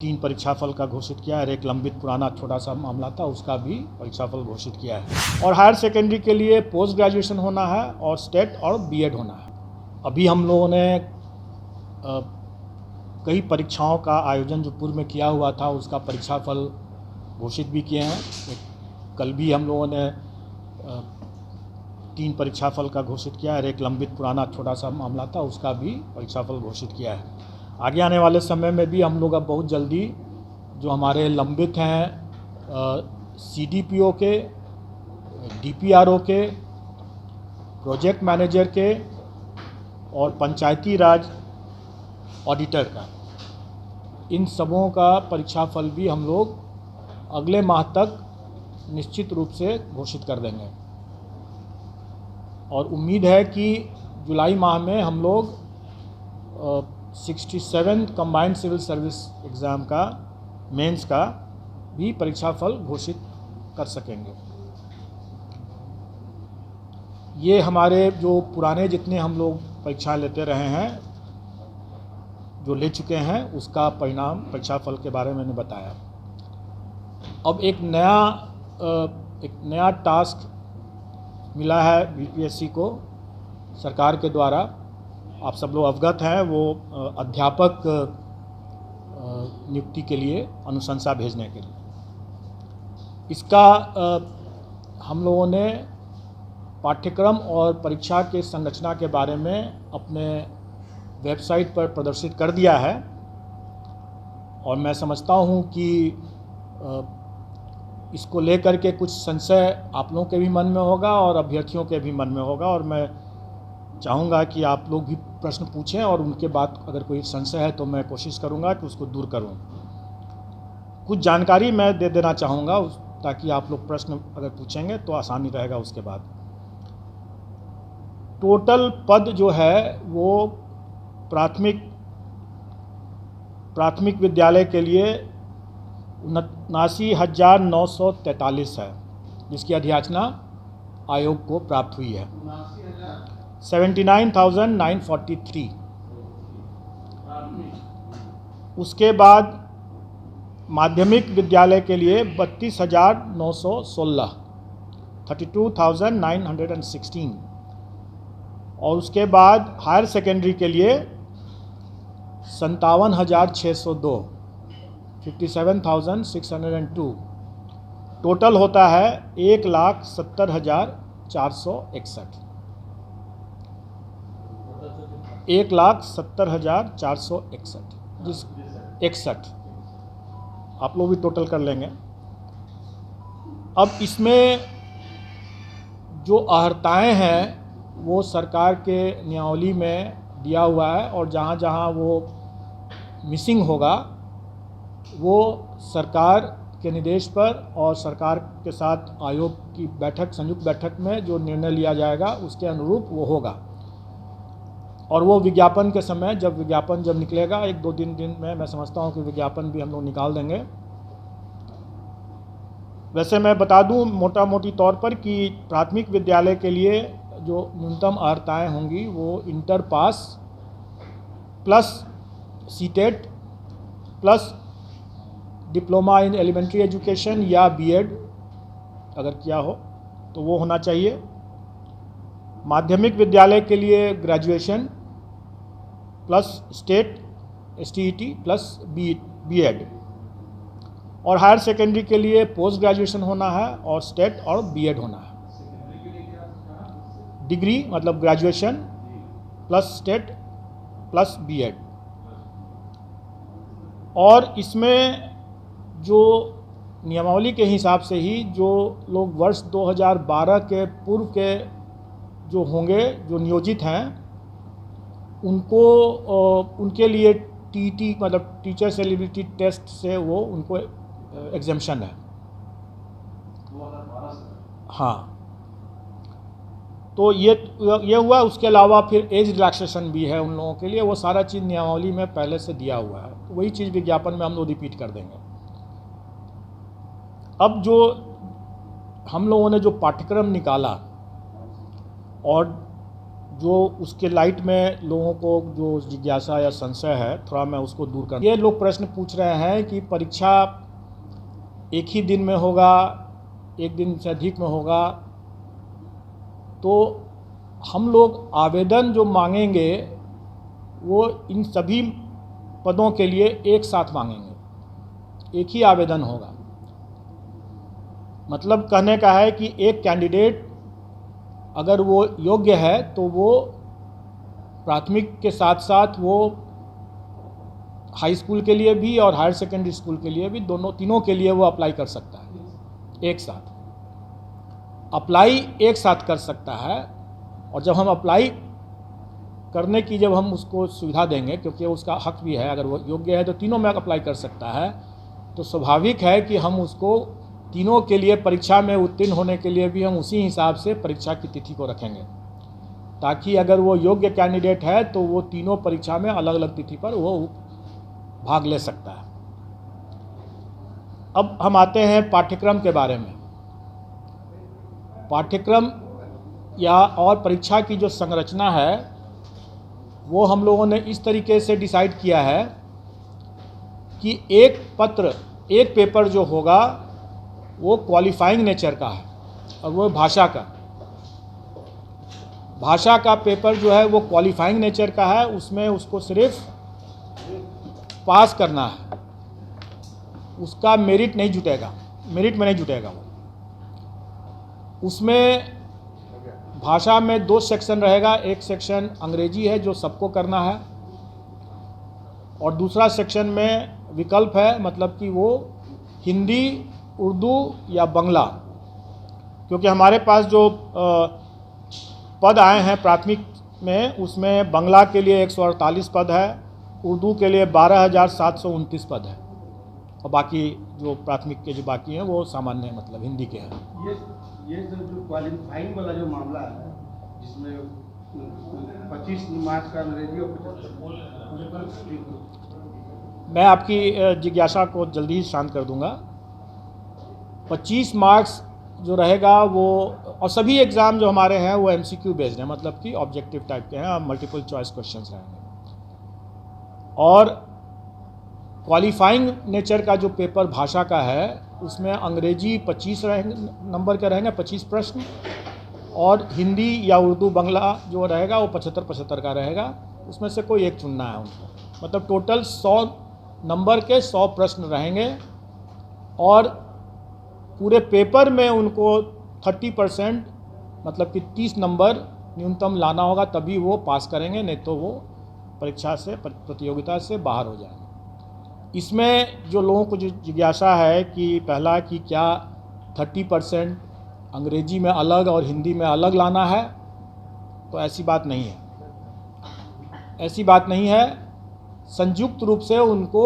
3 परीक्षाफल का घोषित किया है। एक लंबित पुराना छोटा सा मामला था, उसका भी परीक्षाफल घोषित किया है। और हायर सेकेंडरी के लिए पोस्ट ग्रेजुएशन होना है और स्टेट और बीएड होना है। अभी हम लोगों ने कई परीक्षाओं का आयोजन जो पूर्व में किया हुआ था उसका परीक्षाफल घोषित भी किए हैं। कल भी हम लोगों ने 3 परीक्षाफल का घोषित किया है। एक लंबित पुराना छोटा सा मामला था, उसका भी परीक्षाफल घोषित किया है। आगे आने वाले समय में भी हम लोग अब बहुत जल्दी जो हमारे लंबित हैं सीडीपीओ के, डीपीआरओ के, प्रोजेक्ट मैनेजर के और पंचायती राज ऑडिटर का, इन सबों का परीक्षाफल भी हम लोग अगले माह तक निश्चित रूप से घोषित कर देंगे। और उम्मीद है कि जुलाई माह में हम लोग 67 कंबाइंड सिविल सर्विस एग्ज़ाम का, मेंस का भी परीक्षाफल घोषित कर सकेंगे। ये हमारे जो पुराने जितने हम लोग परीक्षा लेते रहे हैं, जो ले चुके हैं, उसका परिणाम परीक्षाफल के बारे में मैंने बताया। अब एक नया टास्क मिला है बीपीएससी को सरकार के द्वारा। आप सब लोग अवगत हैं, वो अध्यापक नियुक्ति के लिए अनुशंसा भेजने के लिए। इसका हम लोगों ने पाठ्यक्रम और परीक्षा के संरचना के बारे में अपने वेबसाइट पर प्रदर्शित कर दिया है। और मैं समझता हूँ कि इसको लेकर के कुछ संशय आप लोगों के भी मन में होगा और अभ्यर्थियों के भी मन में होगा। और मैं चाहूँगा कि आप लोग भी प्रश्न पूछें और उनके बाद अगर कोई संशय है तो मैं कोशिश करूँगा कि उसको दूर करूँ। कुछ जानकारी मैं दे देना चाहूँगा ताकि आप लोग प्रश्न अगर पूछेंगे तो आसानी रहेगा। उसके बाद टोटल पद जो है वो प्राथमिक विद्यालय के लिए 79,943 है, जिसकी अधियाचना आयोग को प्राप्त हुई है। 79,943। उसके बाद माध्यमिक विद्यालय के लिए 32,916, 32,916। और उसके बाद हायर सेकेंडरी के लिए 57,602, 57,602। टोटल होता है 1,70,461, 1,70,461, जिस 61 आप लोग भी टोटल कर लेंगे। अब इसमें जो अहर्ताएँ हैं वो सरकार के नियमावली में दिया हुआ है, और जहाँ जहाँ वो मिसिंग होगा वो सरकार के निर्देश पर और सरकार के साथ आयोग की बैठक, संयुक्त बैठक में जो निर्णय लिया जाएगा उसके अनुरूप वो होगा। और वो विज्ञापन के समय जब निकलेगा 1-2 दिन में मैं समझता हूँ कि विज्ञापन भी हम लोग निकाल देंगे। वैसे मैं बता दूँ मोटा मोटी तौर पर कि प्राथमिक विद्यालय के लिए जो न्यूनतम अर्हताएँ होंगी वो inter pass plus CTET plus diploma in elementary education या बीएड अगर किया हो तो वो होना चाहिए। माध्यमिक विद्यालय के लिए graduation plus state STET plus BEd. और हायर सेकेंडरी के लिए पोस्ट ग्रेजुएशन होना है और स्टेट और बीएड होना है। डिग्री मतलब graduation plus state plus BEd. और इसमें जो नियमावली के हिसाब से ही जो लोग वर्ष 2012 के पूर्व के जो होंगे, जो नियोजित हैं, उनके लिए टीटी मतलब टीचर्स एलिजिबिलिटी टेस्ट से वो उनको एग्जेम्पशन है। हाँ, तो ये हुआ। उसके अलावा फिर एज रिलैक्सेशन भी है उन लोगों के लिए। वो सारा चीज़ नियमावली में पहले से दिया हुआ है, तो वही चीज़ विज्ञापन में हम लोग रिपीट कर देंगे। अब जो हम लोगों ने जो पाठ्यक्रम निकाला और जो उसके लाइट में लोगों को जो जिज्ञासा या संशय है थोड़ा मैं उसको दूर कर। ये लोग प्रश्न पूछ रहे हैं कि परीक्षा एक ही दिन में होगा, एक दिन से अधिक में होगा, तो हम लोग आवेदन जो मांगेंगे वो इन सभी पदों के लिए एक साथ मांगेंगे, एक ही आवेदन होगा। मतलब कहने का है कि एक कैंडिडेट अगर वो योग्य है तो वो प्राथमिक के साथ साथ वो हाई स्कूल के लिए भी और हायर सेकेंडरी स्कूल के लिए भी, तीनों के लिए वो अप्लाई कर सकता है। एक साथ अप्लाई एक साथ कर सकता है। और जब हम अप्लाई करने की जब हम उसको सुविधा देंगे, क्योंकि उसका हक भी है, अगर वो योग्य है तो तीनों में अप्लाई कर सकता है, तो स्वाभाविक है कि हम उसको तीनों के लिए परीक्षा में उत्तीर्ण होने के लिए भी हम उसी हिसाब से परीक्षा की तिथि को रखेंगे, ताकि अगर वो योग्य कैंडिडेट है तो वो तीनों परीक्षा में अलग अलग तिथि पर वो भाग ले सकता है। अब हम आते हैं पाठ्यक्रम के बारे में। पाठ्यक्रम या और परीक्षा की जो संरचना है वो हम लोगों ने इस तरीके से डिसाइड किया है कि एक पेपर जो होगा वो क्वालिफाइंग नेचर का है और वो भाषा का पेपर जो है वो क्वालिफाइंग नेचर का है। उसमें उसको सिर्फ पास करना है, उसका मेरिट में नहीं जुटेगा वो। उसमें भाषा में 2 सेक्शन रहेगा। एक सेक्शन अंग्रेजी है जो सबको करना है, और दूसरा सेक्शन में विकल्प है, मतलब कि वो हिंदी, उर्दू या बांग्ला। क्योंकि हमारे पास जो पद आए हैं प्राथमिक में, उसमें बांग्ला के लिए 148 पद है, उर्दू के लिए 12,729 पद है, और बाकी जो प्राथमिक के जो बाकी हैं वो सामान्य मतलब हिंदी के हैं। ये जो क्वालिफाइंग वाला जो मामला है, जिसमें 25 मार्क्स का अंग्रेजी और मैं आपकी जिज्ञासा को जल्दी ही शांत कर दूंगा। 25 मार्क्स जो रहेगा वो, और सभी एग्ज़ाम जो हमारे हैं वो MCQ बेस्ड हैं, मतलब कि ऑब्जेक्टिव टाइप के हैं, मल्टीपल चॉइस क्वेश्चंस रहेंगे। और क्वालिफाइंग नेचर का जो पेपर भाषा का है उसमें अंग्रेजी 25 नंबर के रहेंगे, 25 प्रश्न, और हिंदी या उर्दू बांग्ला जो रहेगा वो 75-75 का रहेगा। उसमें से कोई एक चुनना है उनको। मतलब टोटल 100 नंबर के 100 प्रश्न रहेंगे, और पूरे पेपर में उनको 30% मतलब कि 30 नंबर न्यूनतम लाना होगा, तभी वो पास करेंगे, नहीं तो वो परीक्षा से, प्रतियोगिता से बाहर हो जाएंगे। इसमें जो लोगों को जो जिज्ञासा है कि पहला कि क्या 30% अंग्रेजी में अलग और हिंदी में अलग लाना है, तो ऐसी बात नहीं है। संयुक्त रूप से उनको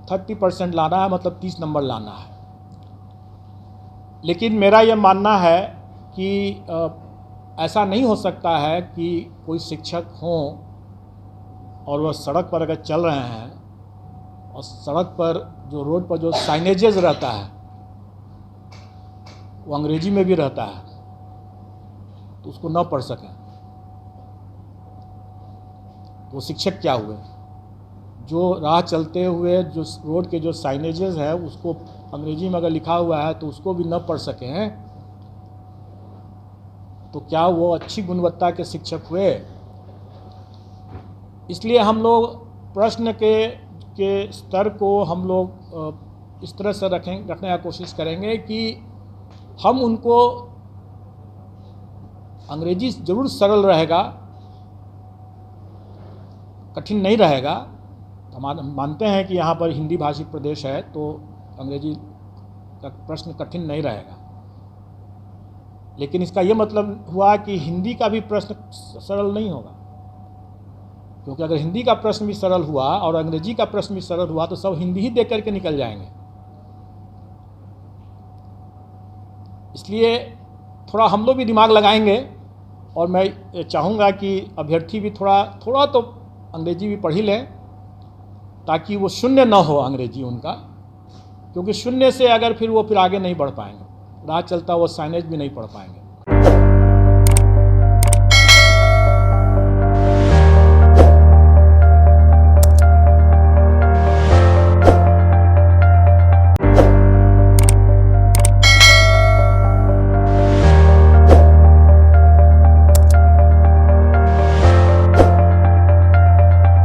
30% लाना है, मतलब 30 नंबर लाना है। लेकिन मेरा यह मानना है कि ऐसा नहीं हो सकता है कि कोई शिक्षक हों और वह सड़क पर अगर चल रहे हैं और सड़क पर जो रोड पर जो साइनेजेस रहता है वो अंग्रेजी में भी रहता है, तो उसको न पढ़ सकें, तो शिक्षक क्या हुए? जो राह चलते हुए जो रोड के जो साइनेजेस है उसको अंग्रेजी में अगर लिखा हुआ है तो उसको भी न पढ़ सकें, तो क्या वो अच्छी गुणवत्ता के शिक्षक हुए? इसलिए हम लोग प्रश्न के स्तर को हम लोग इस तरह से रखने का कोशिश करेंगे कि हम उनको, अंग्रेजी ज़रूर सरल रहेगा, कठिन नहीं रहेगा। हम मानते हैं कि यहाँ पर हिंदी भाषी प्रदेश है तो अंग्रेजी का प्रश्न कठिन नहीं रहेगा, लेकिन इसका ये मतलब हुआ कि हिंदी का भी प्रश्न सरल नहीं होगा, क्योंकि अगर हिंदी का प्रश्न भी सरल हुआ और अंग्रेजी का प्रश्न भी सरल हुआ तो सब हिंदी ही देख करके निकल जाएंगे। इसलिए थोड़ा हम लोग भी दिमाग लगाएंगे, और मैं चाहूँगा कि अभ्यर्थी भी थोड़ा तो अंग्रेजी भी पढ़ ही लें, ताकि वो शून्य ना हो अंग्रेजी उनका, क्योंकि शून्य से अगर फिर आगे नहीं बढ़ पाएंगे, राह चलता वो साइनेज भी नहीं पढ़ पाएंगे।